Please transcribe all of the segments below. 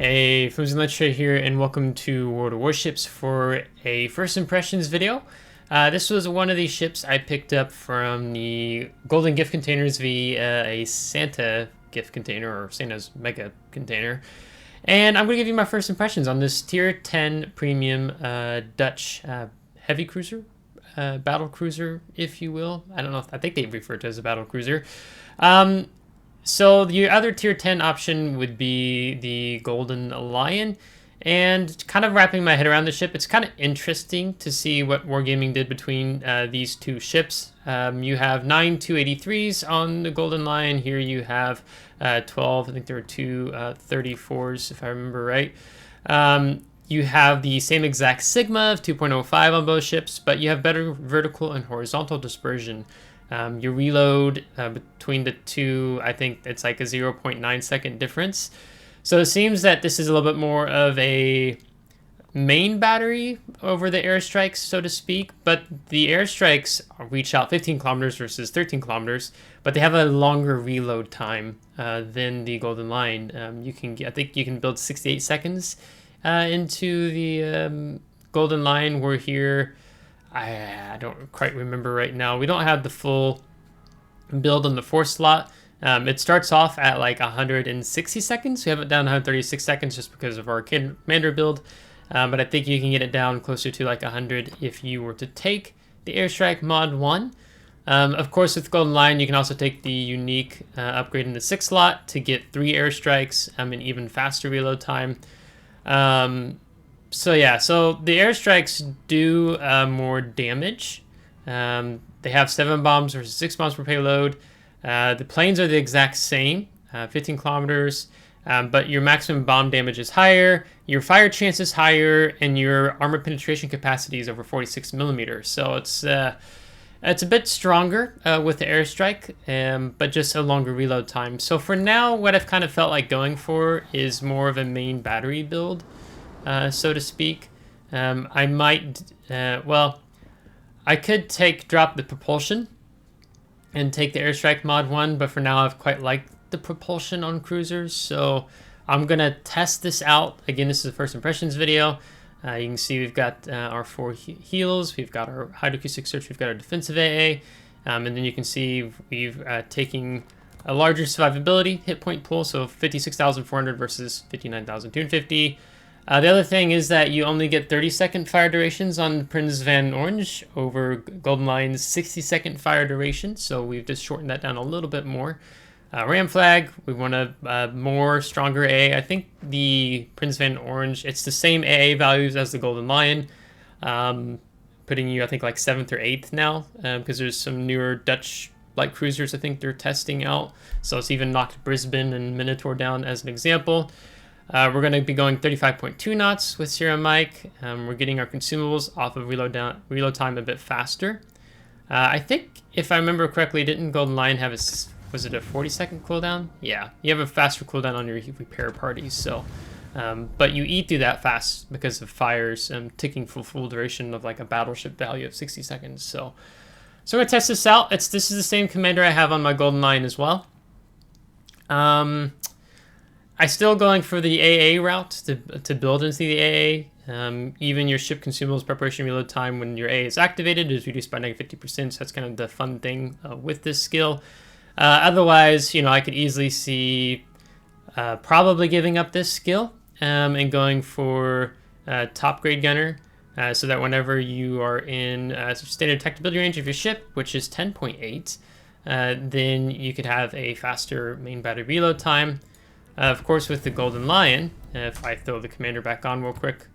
Hey, FlimsyLunchTray here, and welcome to World of Warships for a first impressions video. This was one of these ships I picked up from the Golden gift containers via a Santa gift container, or Santa's mega container. And I'm going to give you my first impressions on this tier 10 premium Dutch heavy cruiser, battle cruiser, if you will. I don't know, I think they refer to it as a battle cruiser. So the other tier 10 option would be the Golden Lian, and kind of wrapping my head around the ship, it's kind of interesting to see what Wargaming did between these two ships. You have 9 283s on the Golden Lian. Here you have 12, I think there are two 34s if I remember right. You have the same exact Sigma of 2.05 on both ships, but you have better vertical and horizontal dispersion. Your reload between the two, I think it's like a 0.9 second difference. So it seems that this is a little bit more of a main battery over the airstrikes, so to speak. But the airstrikes reach out 15 kilometers versus 13 kilometers, but they have a longer reload time than the Golden Lian. You can get, I think you can build 68 seconds into the Golden Lian. We're here. I don't quite remember right now. We don't have the full build on the force slot. It starts off at like 160 seconds. We have it down to 136 seconds just because of our commander build. But I think you can get it down closer to like 100 if you were to take the Airstrike Mod 1. Of course, with Golden Lian, you can also take the unique upgrade in the 6 slot to get 3 airstrikes and even faster reload time. So yeah, so the airstrikes do more damage. They have 7 bombs versus 6 bombs per payload. The planes are the exact same, 15 kilometers, but your maximum bomb damage is higher, your fire chance is higher, and your armor penetration capacity is over 46 millimeters. So it's a bit stronger with the airstrike, but just a longer reload time. So for now, what I've kind of felt like going for is more of a main battery build. So to speak. I might, well, I could drop the propulsion and take the Airstrike Mod 1, but for now I've quite liked the propulsion on cruisers, so I'm going to test this out. Again, this is a first impressions video. You can see we've got our 4 heals, we've got our hydroacoustic search, we've got our defensive AA, and then you can see we've taken a larger survivability hit point pool, so 56,400 versus 59,250. The other thing is that you only get 30-second fire durations on Prins Van Oranje over Golden Lian's 60-second fire duration, so we've just shortened that down a little bit more. Ram flag, we want a more stronger AA. I think the Prins Van Oranje, it's the same AA values as the Golden Lian, putting you, I think, like 7th or 8th now, because there's some newer Dutch light cruisers I think they're testing out, so it's even knocked Brisbane and Minotaur down as an example. We're going to be going 35.2 knots with Sierra Mike. We're getting our consumables off of reload time a bit faster. I think, if I remember correctly, didn't Golden Lian have was it a 40-second cooldown? Yeah, you have a faster cooldown on your repair parties. So, but you eat through that fast because of fires and ticking for full duration of like a battleship value of 60 seconds. So we're gonna test this out. This is the same commander I have on my Golden Lian as well. I'm still going for the AA route to build into the AA. Even your ship consumables preparation reload time when your AA is activated is reduced by -50%, so that's kind of the fun thing with this skill. Otherwise, you know, I could easily see probably giving up this skill and going for top grade gunner, so that whenever you are in standard detectability range of your ship, which is 10.8, then you could have a faster main battery reload time. Of course, with the Golden Lian, if I throw the commander back on real quick,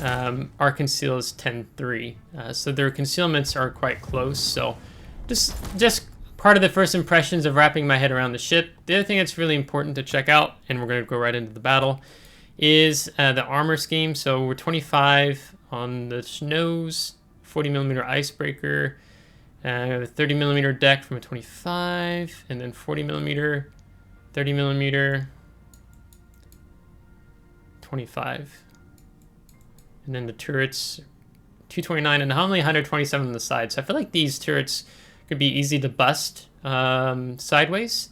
our conceal is 10.3. So their concealments are quite close. So just part of the first impressions of wrapping my head around the ship. The other thing that's really important to check out, and we're going to go right into the battle, is the armor scheme. So we're 25 on the nose, 40mm icebreaker, 30mm deck from a 25, and then 40mm, 30mm, 25, and then the turrets 229 and only 127 on the side. So I feel like these turrets could be easy to bust sideways.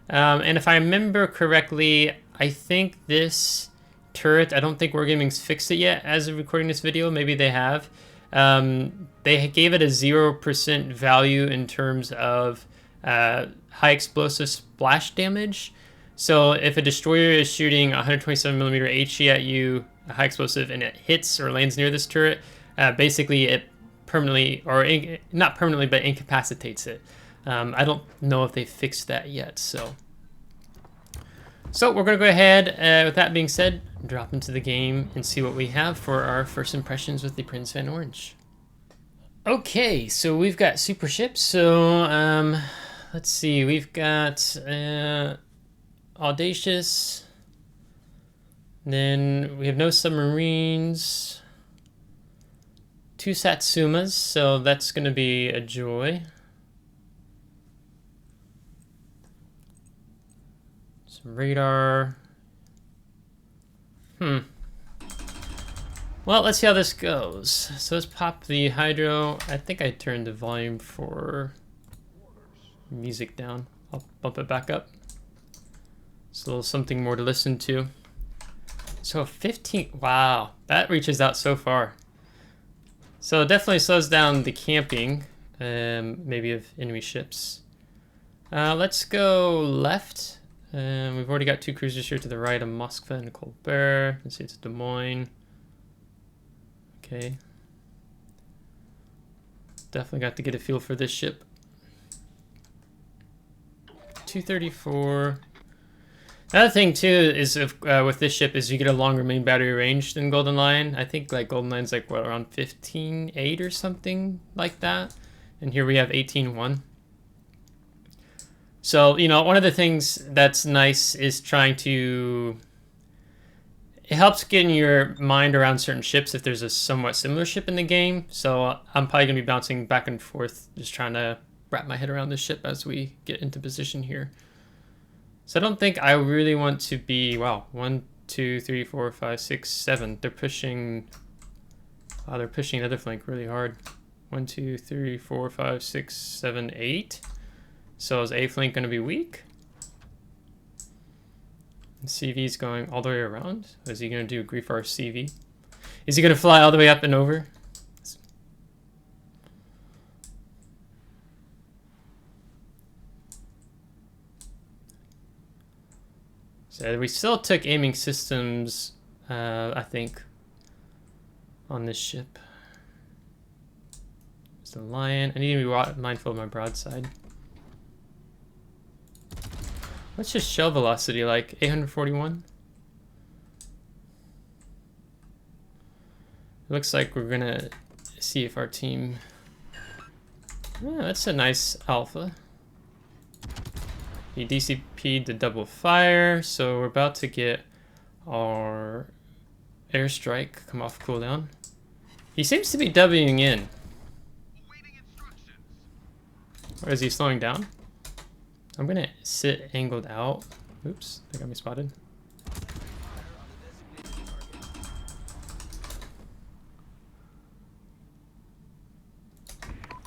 And if I remember correctly, I think this turret. I don't think Wargaming's fixed it yet as of recording this video. Maybe they have. They gave it a 0% value in terms of high explosive splash damage. So if a destroyer is shooting 127mm HE at you, a high explosive, and it hits or lands near this turret, basically it permanently, or not permanently, but incapacitates it. I don't know if they fixed that yet, so we're going to go ahead, with that being said, drop into the game and see what we have for our first impressions with the Prins Van Oranje. Okay, so we've got super ships. So let's see, we've got Audacious, then we have no submarines, 2 Satsumas, so that's going to be a joy. Some radar. Well, let's see how this goes. So let's pop the hydro. I think I turned the volume for music down. I'll bump it back up. It's a little something more to listen to. So 15, wow, that reaches out so far. So it definitely slows down the camping, maybe of enemy ships. Let's go left. We've already got 2 cruisers here to the right, a Moskva and a Colbert. Let's see, it's Des Moines. Okay. Definitely got to get a feel for this ship. 234. Another thing too is with this ship is you get a longer main battery range than Golden Lion. I think like Golden Lion's like what, around 15.8 or something like that. And here we have 18.1. So, you know, one of the things that's nice is trying to, it helps getting your mind around certain ships if there's a somewhat similar ship in the game. So I'm probably going to be bouncing back and forth, just trying to wrap my head around this ship as we get into position here. So I don't think I really want to be, wow, 1, 2, 3, 4, 5, 6, 7. They're pushing, wow, they're pushing the other flank really hard. 1, 2, 3, 4, 5, 6, 7, 8. So is A flank going to be weak? And CV's going all the way around. Is he going to do Griefar CV? Is he going to fly all the way up and over? So we still took aiming systems, I think, on this ship. It's the Lion. I need to be mindful of my broadside. What's just shell velocity like? 841? It looks like we're gonna see if our team... Yeah, that's a nice alpha. He DCP'd the double fire, so we're about to get our airstrike come off cooldown. He seems to be Wing in. Or is he slowing down? I'm gonna sit angled out. Oops, they got me spotted.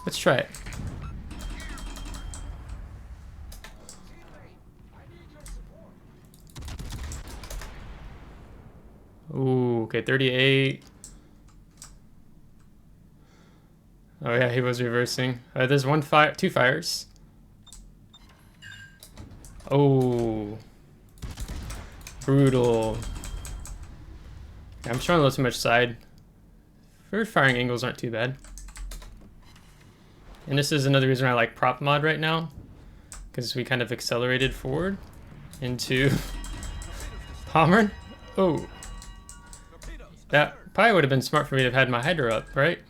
Let's try it. Ooh, okay, 38. Oh yeah, he was reversing. There's 2 fires. Oh, brutal. Yeah, I'm showing a little too much side. Forward firing angles aren't too bad. And this is another reason I like prop mod right now, because we kind of accelerated forward into Palmer. Oh, that probably would have been smart for me to have had my Hydra up, right?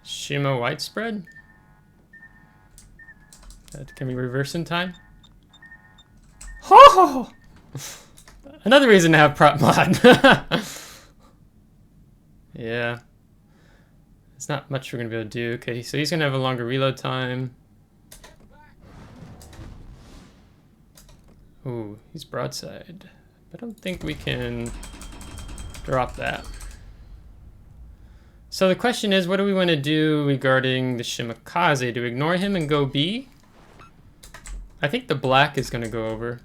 Shima widespread. Can we reverse in time? Oh! Another reason to have prop mod. Yeah. It's not much we're going to be able to do. Okay, so he's going to have a longer reload time. Ooh, he's broadside. I don't think we can drop that. So the question is, what do we want to do regarding the Shimakaze? Do we ignore him and go B? I think the black is going to go over.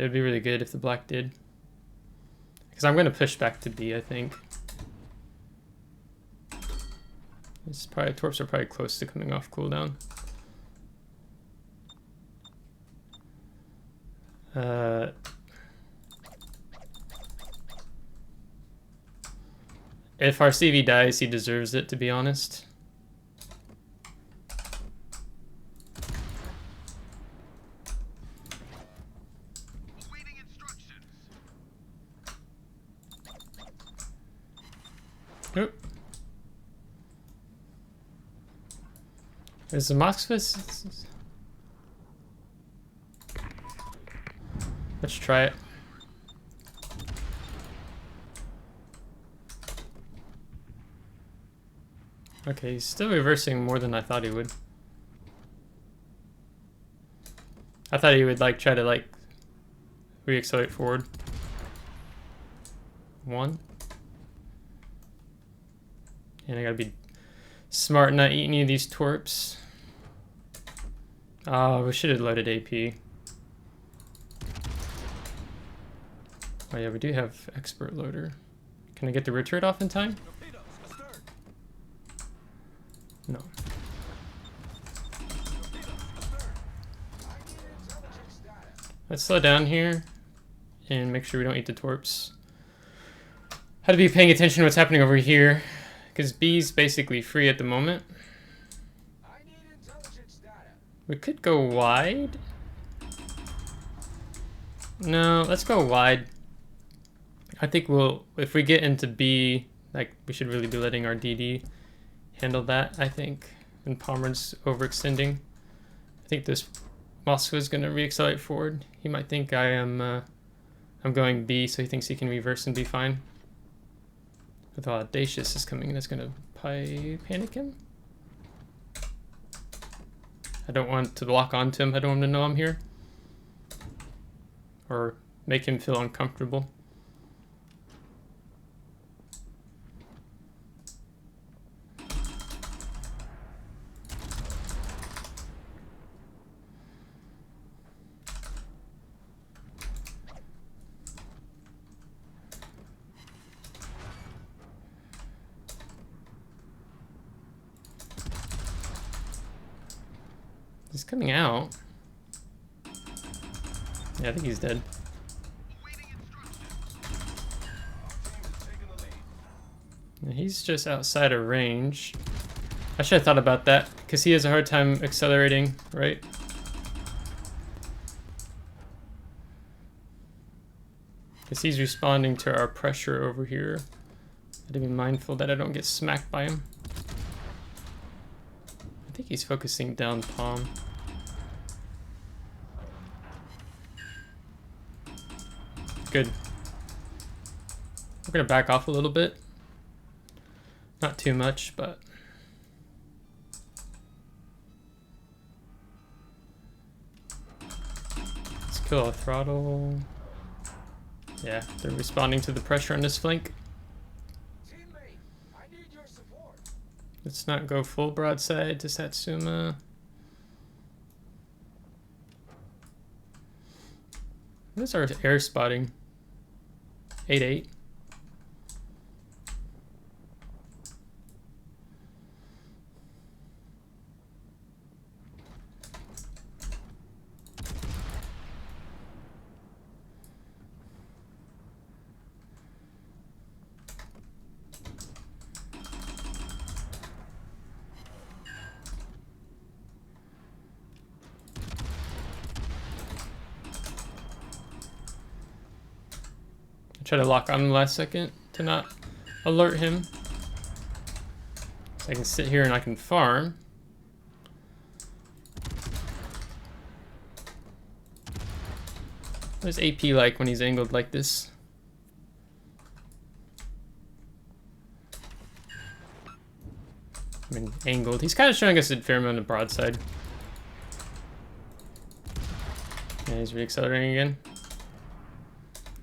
It would be really good if the black did. Because I'm going to push back to B, I think. It's probably, torps are probably close to coming off cooldown. If our CV dies, he deserves it, to be honest. Oop. Is the Moxfus? Let's try it. Okay, he's still reversing more than I thought he would. I thought he would like try to like re-accelerate forward. 1. And I gotta be smart and not eat any of these torps. Oh, we should have loaded AP. Oh yeah, we do have expert loader. Can I get the rear turret off in time? No. Let's slow down here and make sure we don't eat the torps. Had to be paying attention to what's happening over here because B's basically free at the moment. We could go wide. No, let's go wide. I think we'll, if we get into B, like we should really be letting our DD handle that, I think. And Palmer's overextending. I think this Moscow is going to re-accelerate forward. He might think I am, I'm going B, so he thinks he can reverse and be fine. With Audacious is coming in, that's going to panic him. I don't want to lock onto him. I don't want him to know I'm here. Or make him feel uncomfortable. He's coming out. Yeah, I think he's dead. Yeah, he's just outside of range. I should have thought about that, because he has a hard time accelerating, right? Because he's responding to our pressure over here. I have to be mindful that I don't get smacked by him. I think he's focusing down palm. Good. We're gonna back off a little bit. Not too much, but let's kill a throttle. Yeah, they're responding to the pressure on this flank. Let's not go full broadside to Satsuma. What is our air spotting? 8-8. Try to lock on the last second to not alert him. So I can sit here and I can farm. What is AP like when he's angled like this? I mean, angled. He's kind of showing us a fair amount of broadside. Yeah, he's re-accelerating again.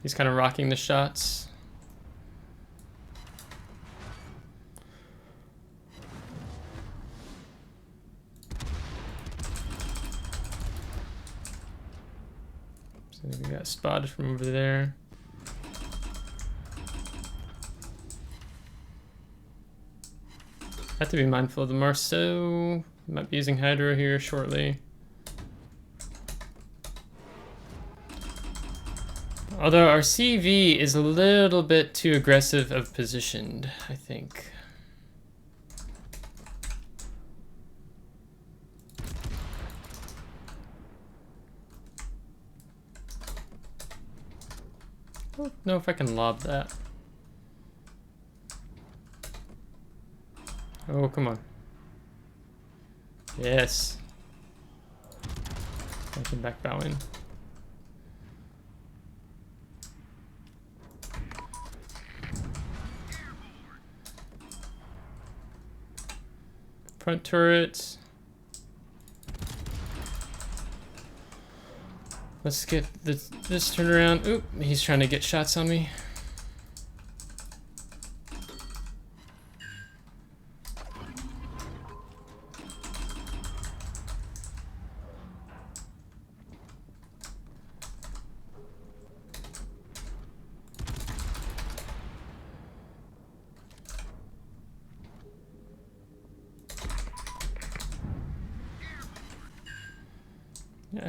He's kind of rocking the shots. So we got spotted from over there. Have to be mindful of the Marceau. Might be using Hydro here shortly. Although our CV is a little bit too aggressive of positioned, I think. I don't know if I can lob that. Oh, come on. Yes. I can back bow in. Front turret. Let's get this turnaround. Oop, he's trying to get shots on me.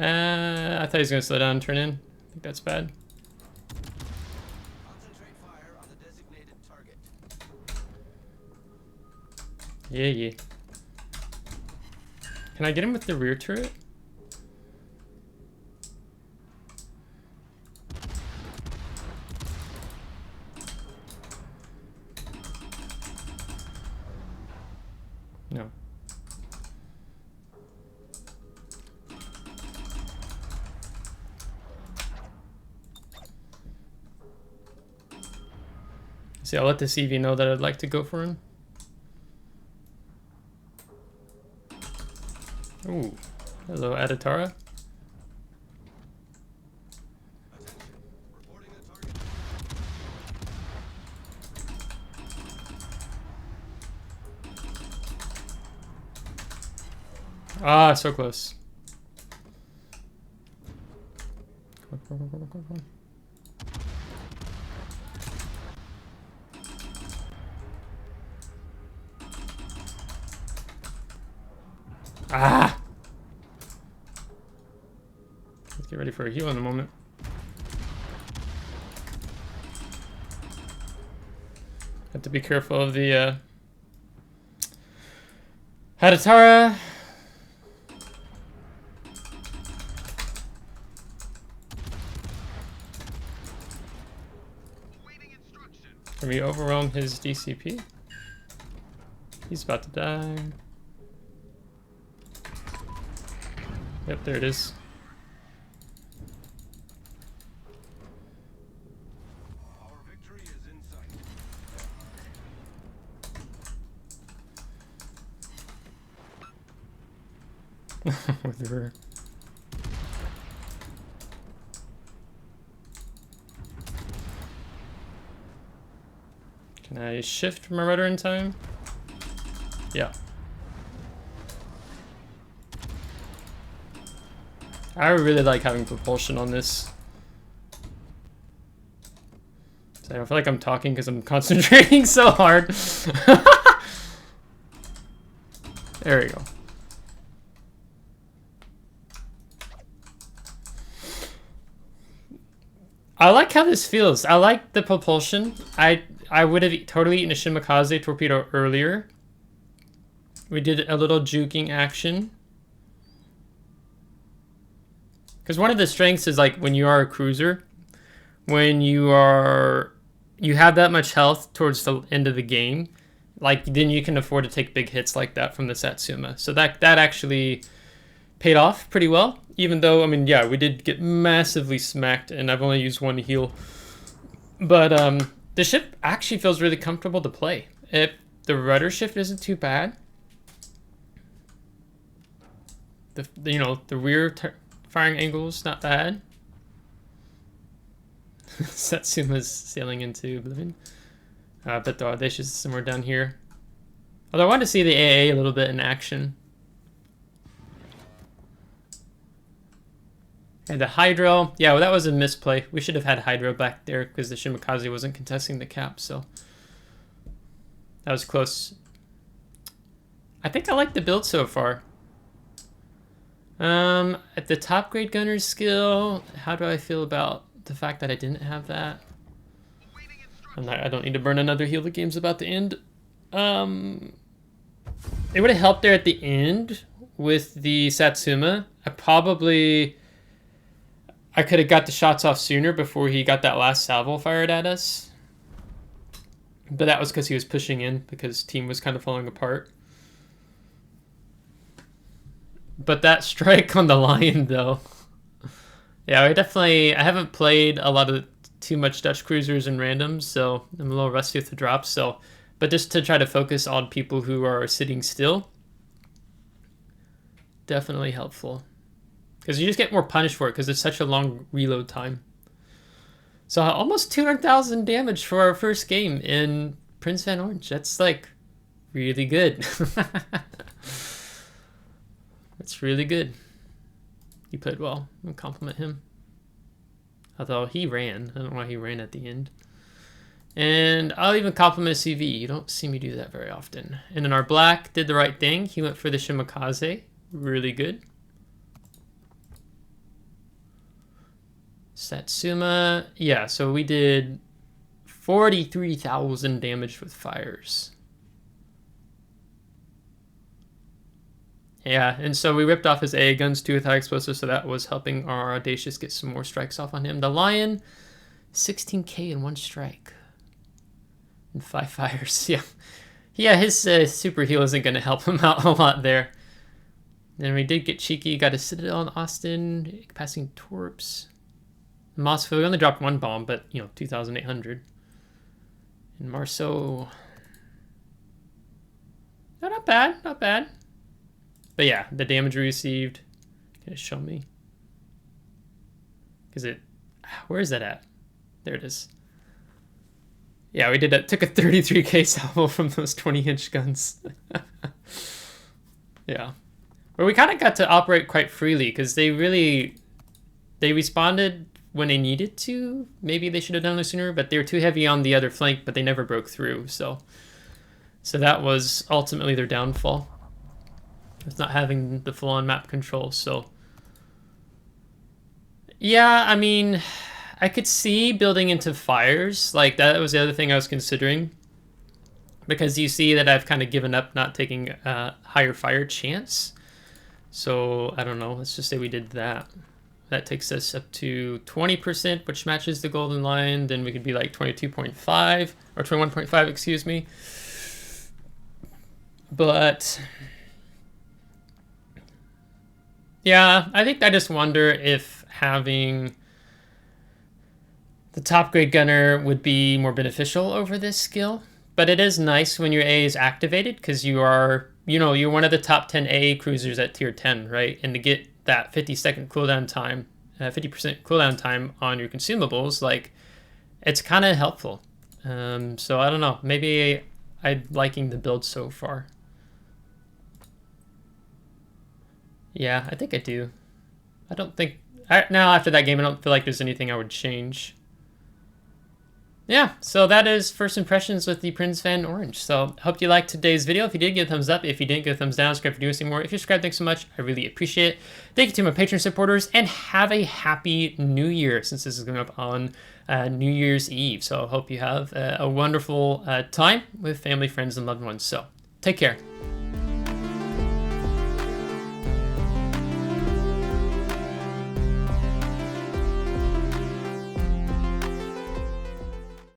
I thought he was gonna slow down and turn in. I think that's bad. Concentrate fire on the designated target. Yeah. Can I get him with the rear turret? No. See, I'll let the CV know that I'd like to go for him. Ooh, hello, Adatara. Reporting a target. Ah, so close. Come on. Ah! Let's get ready for a heal in a moment. Have to be careful of the Hadatara. Can we overwhelm his DCP? He's about to die. Yep, there it is. Our victory is in sight. With her. Can I shift my rudder in time? Yeah. I really like having propulsion on this. So I don't feel like I'm talking because I'm concentrating so hard. There we go. I like how this feels. I like the propulsion. I would have totally eaten a Shimakaze torpedo earlier. We did a little juking action. Because one of the strengths is like when you are a cruiser, when you have that much health towards the end of the game, like then you can afford to take big hits like that from the Satsuma. So that actually paid off pretty well. Even though, I mean, yeah, we did get massively smacked and I've only used one heal. But the ship actually feels really comfortable to play. If the rudder shift isn't too bad. The rear firing angle is not bad. Satsuma's sailing into oblivion. But the Audacious is somewhere down here. Although I want to see the AA a little bit in action. And the Hydro, yeah, well, that was a misplay. We should have had Hydro back there because the Shimakaze wasn't contesting the cap, so that was close. I think I like the build so far. At the top grade gunner skill, how do I feel about the fact that I didn't have that? I don't need to burn another heal. The game's about to end. It would have helped there at the end with the Satsuma. I could have got the shots off sooner before he got that last salvo fired at us. But that was because he was pushing in because team was kind of falling apart. But that strike on the Lion, though. Yeah, I haven't played a lot of too much Dutch cruisers and randoms, so I'm a little rusty with the drops. But just to try to focus on people who are sitting still, definitely helpful. Because you just get more punished for it because it's such a long reload time. So almost 200,000 damage for our first game in Prins Van Oranje. That's like really good. That's really good. He played well. I'll compliment him. Although he ran. I don't know why he ran at the end. And I'll even compliment CV. You don't see me do that very often. And then our black did the right thing. He went for the Shimakaze. Really good. Satsuma. Yeah, so we did 43,000 damage with fires. Yeah, and so we ripped off his AA guns too with high explosives, so that was helping our Audacious get some more strikes off on him. The Lion, 16k in one strike. And 5 fires, yeah. Yeah, his super heal isn't going to help him out a lot there. Then we did get cheeky, got a Citadel on Austin, passing Torps. Moscow, we only dropped 1 bomb, but, 2,800. And Marceau. No, not bad, not bad. But yeah, the damage we received. Can it show me? Where is that at? There it is. Yeah, we did that. Took a 33k salvo from those 20-inch guns. Yeah. But we kind of got to operate quite freely because they responded when they needed to. Maybe they should have done it sooner, but they were too heavy on the other flank, but they never broke through. So that was ultimately their downfall. It's not having the full-on map control, so... Yeah, I mean, I could see building into fires. Like, that was the other thing I was considering. Because you see that I've kind of given up not taking a higher fire chance. So, I don't know, let's just say we did that. That takes us up to 20%, which matches the golden line. Then we could be like 22.5, or 21.5, excuse me. But... yeah, I think I just wonder if having the top grade gunner would be more beneficial over this skill. But it is nice when your A is activated because you are, you're one of the top 10 AA cruisers at tier 10, right? And to get that 50-second cooldown time, 50% cooldown time on your consumables, like, it's kind of helpful. So I don't know, maybe I'm liking the build so far. Yeah, I think I do. I don't think... now, after that game, I don't feel like there's anything I would change. Yeah, so that is first impressions with the Prins Van Oranje. So, hope you liked today's video. If you did, give a thumbs up. If you didn't, give a thumbs down. Subscribe if you do see more. If you're subscribed, thanks so much. I really appreciate it. Thank you to my Patreon supporters, and have a happy New Year, since this is going up on New Year's Eve. So, I hope you have a wonderful time with family, friends, and loved ones. So, take care.